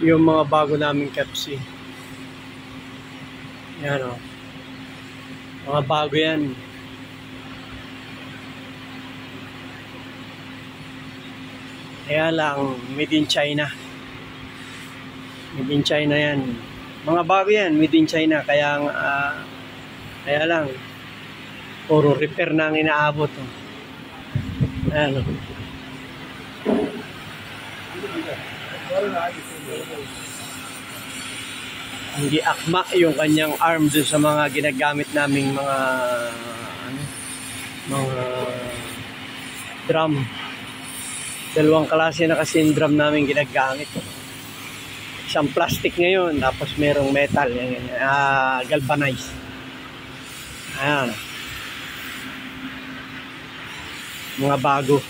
yung mga bago naming Pepsi. Yan o. Mga bago yan. Kaya lang, made in China. Made in China yan. Mga bago yan, made in China. Kaya lang, puro repair na ang inaabot. Ayan o. Hindi akma yung kanyang arm dun sa mga ginagamit naming mga drum. Dalawang klase na kasi yung drum namin ginagamit. Isang plastic ngayon, tapos merong metal, galvanized. Ayan. Mga bago.